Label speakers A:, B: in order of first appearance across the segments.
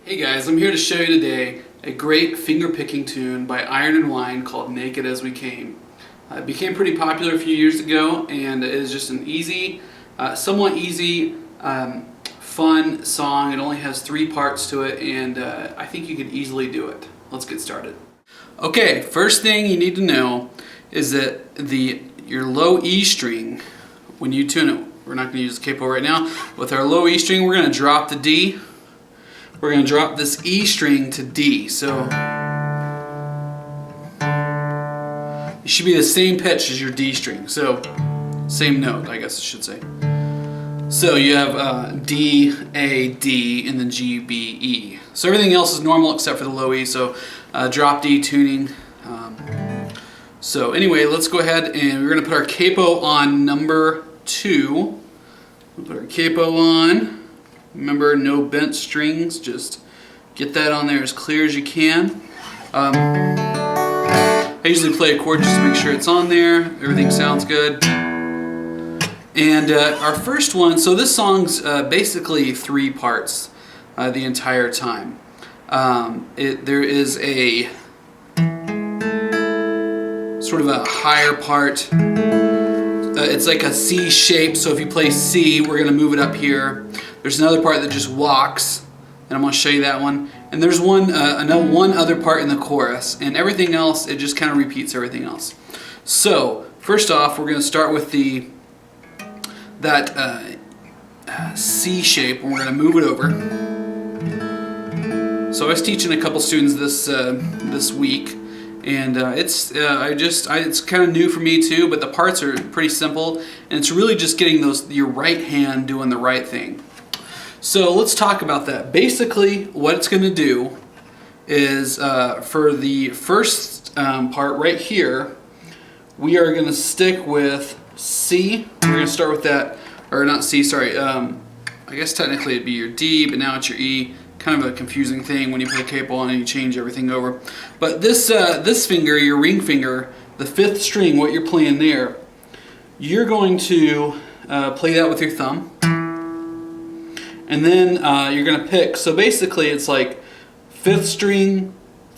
A: Hey guys, I'm here to show you today a great finger picking tune by Iron and Wine called Naked As We Came. It became pretty popular a few years ago, and it is just an easy, somewhat easy, fun song. It only has 3 parts to it, and I think you could easily do it. Let's get started. Okay, first thing you need to know is that your low E string, when you tune it, we're not going to use the capo right now. With our low E string, we're going to drop the D. We're going to drop this E string to D. So it should be the same pitch as your D string. So same note, I guess I should say. So you have D, A, D, and then G, B, E. So everything else is normal except for the low E. So drop D tuning. So anyway, let's go ahead and we're going to put our capo on number 2. We'll put our capo on. Remember, no bent strings, just get that on there as clear as you can. I usually play a chord just to make sure it's on there, everything sounds good. And our first one, so this song's basically 3 parts the entire time. There is a sort of a higher part. It's like a C shape, so if you play C, we're going to move it up here. There's another part that just walks, and I'm going to show you that one. And there's one other part in the chorus, and everything else, it just kind of repeats everything else. So first off, we're going to start with that C shape, and we're going to move it over. So I was teaching a couple students this week, and it's kind of new for me too, but the parts are pretty simple, and it's really just getting your right hand doing the right thing. So let's talk about that. Basically, what it's going to do is for the first part right here, we are going to stick with C. We're going to start with that, or not C, sorry. I guess technically it'd be your D, but now it's your E. Kind of a confusing thing when you put a capo on and you change everything over. But this finger, your ring finger, the 5th string, what you're playing there, you're going to play that with your thumb. And then you're going to pick, so basically it's like 5th string,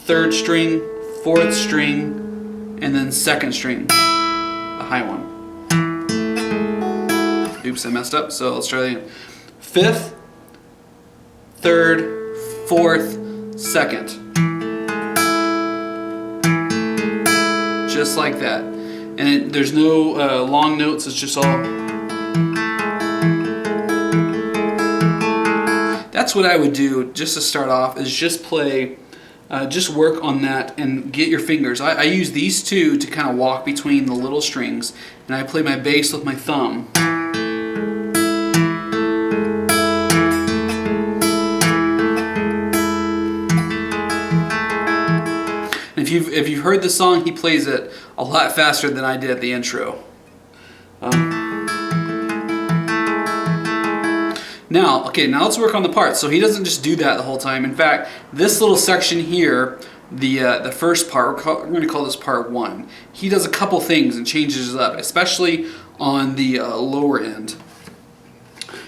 A: 3rd string, 4th string, and then 2nd string, the high one. Oops, I messed up, so let's try that again. 5th, 3rd, 4th, 2nd. Just like that. And there's no long notes, it's just all. That's what I would do just to start off, is just play, just work on that and get your fingers. I use these 2 to kind of walk between the little strings, and I play my bass with my thumb. If you've heard the song, he plays it a lot faster than I did at the intro. Now let's work on the parts. So he doesn't just do that the whole time. In fact, this little section here, the first part, we're going to call this part 1. He does a couple things and changes it up, especially on the lower end.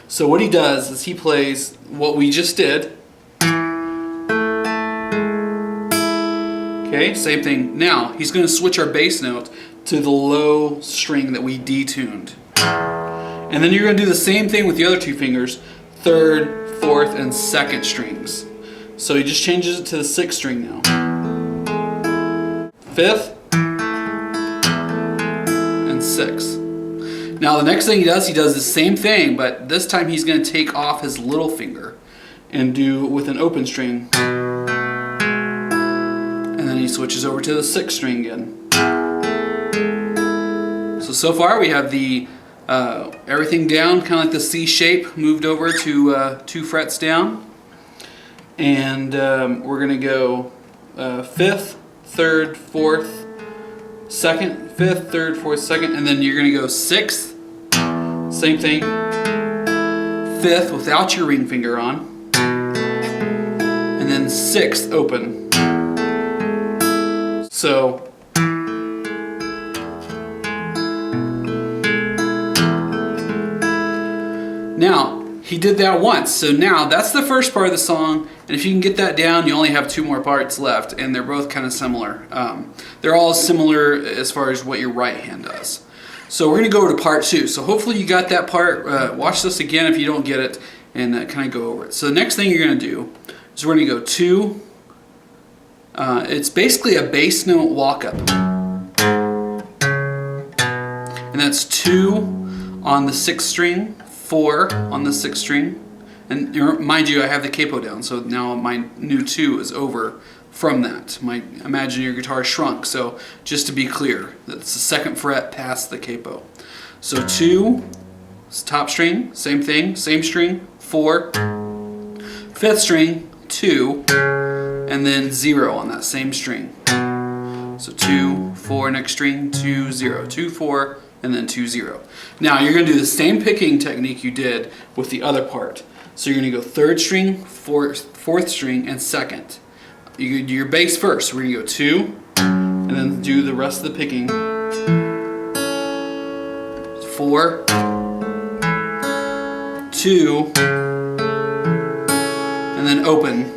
A: So what he does is he plays what we just did. Okay, same thing. Now, he's going to switch our bass note to the low string that we detuned. And then you're going to do the same thing with the other 2 fingers, 3rd, 4th, and 2nd strings. So he just changes it to the 6th string now. 5th, and 6th. Now the next thing he does the same thing, but this time he's going to take off his little finger. and do with an open string. And then he switches over to the 6th string again. So far we have the everything down, kind of like the C shape, moved over to 2 frets down. And we're going to go 5th, 3rd, 4th, 2nd, 5th, 3rd, 4th, 2nd, and then you're going to go 6th, same thing, 5th without your ring finger on, and then 6th open. So now, he did that once, so now that's the first part of the song, and if you can get that down, you only have 2 more parts left, and they're both kind of similar. They're all similar as far as what your right hand does. So we're going to go over to part 2. So hopefully you got that part. Watch this again if you don't get it, and kind of go over it. So the next thing you're going to do is we're going to go 2. It's basically a bass note walk-up. And that's 2 on the 6th string, 4 on the 6th string, and mind you, I have the capo down, so now my new 2 is over from that. My imaginary guitar shrunk, so just to be clear, that's the 2nd fret past the capo. So 2, top string, same thing, same string, 4, 5th string, 2, and then 0 on that same string. So 2, 4, next string, 2, 0, 2, 4, and then 2, 0. Now you're going to do the same picking technique you did with the other part. So you're going to go 3rd string, 4th string, and 2nd. You do your bass first. We're going to go 2, and then do the rest of the picking. 4, 2, and then open.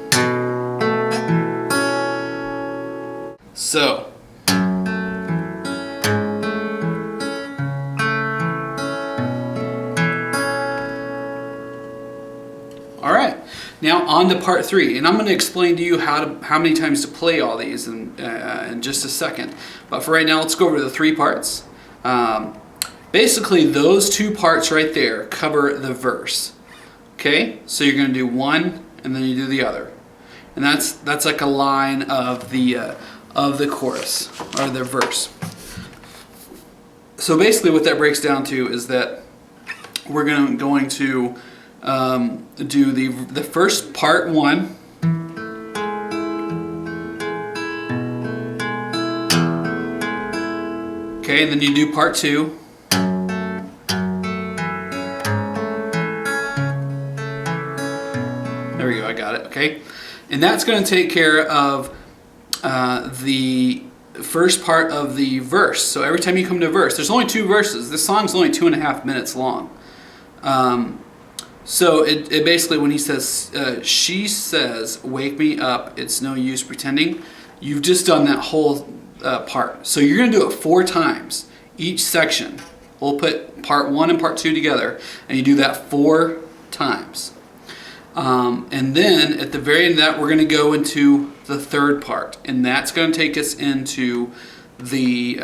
A: So. Alright, now on to part 3, and I'm going to explain to you how many times to play all these in just a second. But for right now, let's go over the 3 parts. Basically, those 2 parts right there cover the verse. Okay, so you're going to do one, and then you do the other, and that's like a line of the chorus or the verse. So basically, what that breaks down to is that we're going to do the first part 1, okay, and then you do part 2, there we go, I got it, okay, and that's going to take care of the first part of the verse. So every time you come to a verse, there's only 2 verses. This song's only 2.5 minutes long. So it basically, when he says, she says, wake me up, it's no use pretending, you've just done that whole part. So you're going to do it 4 times, each section. We'll put part 1 and part 2 together, and you do that 4 times. And then at the very end of that, we're going to go into the 3rd part, and that's going to take us into the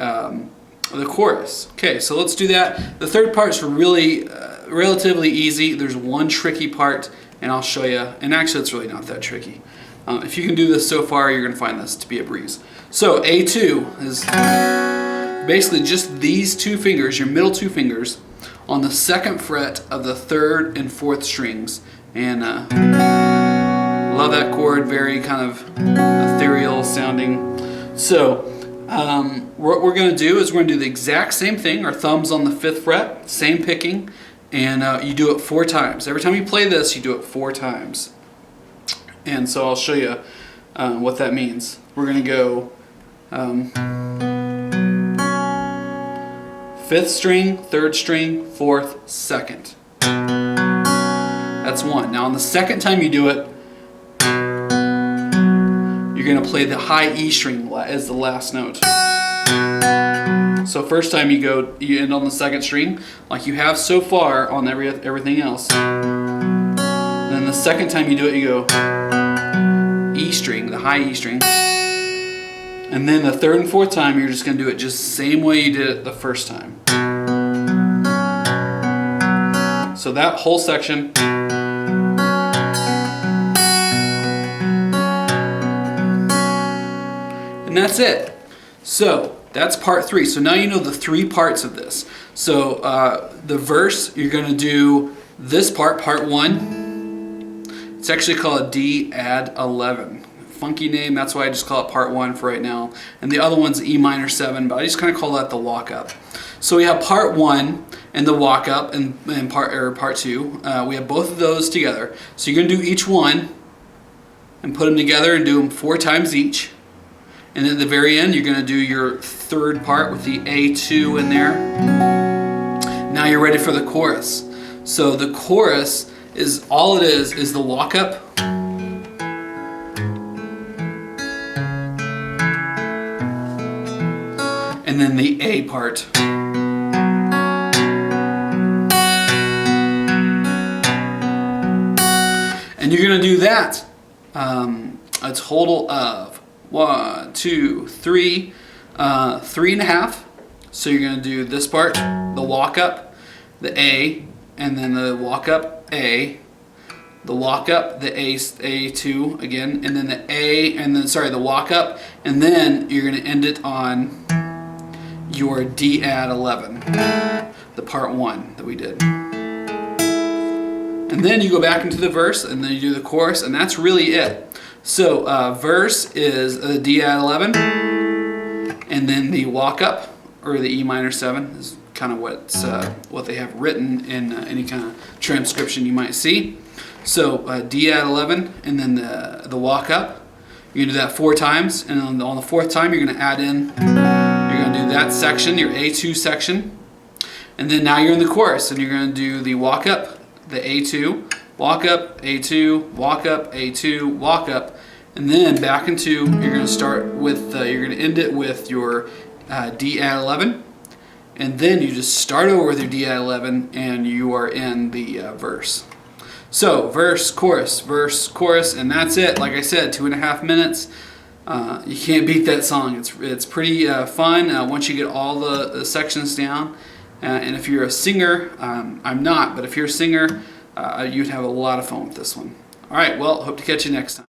A: chorus. Okay, so let's do that. The 3rd part's really relatively easy. There's one tricky part, and I'll show you. And actually, it's really not that tricky. If you can do this so far, you're going to find this to be a breeze. So A2 is basically just these 2 fingers, your middle 2 fingers, on the 2nd fret of the 3rd and 4th strings. And love that chord, very kind of ethereal sounding. So what we're going to do is we're going to do the exact same thing. Our thumb's on the 5th fret, same picking, and you do it 4 times. Every time you play this, you do it 4 times. And so I'll show you what that means. We're going to go 5th string, 3rd string, 4th, 2nd. That's 1. Now on the 2nd time you do it, you're going to play the high E string as the last note. So first time you end on the 2nd string, like you have so far on everything else. Then the 2nd time you do it, you go E string, the high E string. And then the 3rd and 4th time, you're just going to do it just the same way you did it the first time. So that whole section. that's it. So that's part 3. So now you know the 3 parts of this. So the verse, you're going to do this part 1. It's actually called D add 11. Funky name, that's why I just call it part 1 for right now. And the other one's E minor 7, but I just kind of call that the walk up. So we have part 1 and the walk up and part 2. We have both of those together. So you're going to do each one and put them together and do them 4 times each. And at the very end, you're going to do your 3rd part with the A2 in there. Now you're ready for the chorus. So the chorus is all it is the walk up. And then the A part. And you're going to do that a total of 1, 2, 3, 3.5. So you're going to do this part, the walk up, the A, and then the walk up A, the walk up, the A2 again, and then the A, and then the walk up, and then you're going to end it on your D add 11, the part 1 that we did. And then you go back into the verse, and then you do the chorus, and that's really it. So verse is the D add 11, and then the walk up, or the E minor 7, is kind of what they have written in any kind of transcription you might see. So D add 11, and then the walk up. You're going to do that 4 times, and on the 4th time you're going to add in, you're going to do that section, your A2 section, and then now you're in the chorus, and you're going to do the walk up, the A2, walk up, A2, walk up, A2, walk up, and then back into, you're going to start with, you're going to end it with your D add 11, and then you just start over with your D add 11, and you are in the verse. So verse, chorus, and that's it. Like I said, 2.5 minutes. You can't beat that song. It's pretty fun once you get all the sections down. And if you're a singer, I'm not, but if you're a singer, you'd have a lot of fun with this one. All right, well, hope to catch you next time.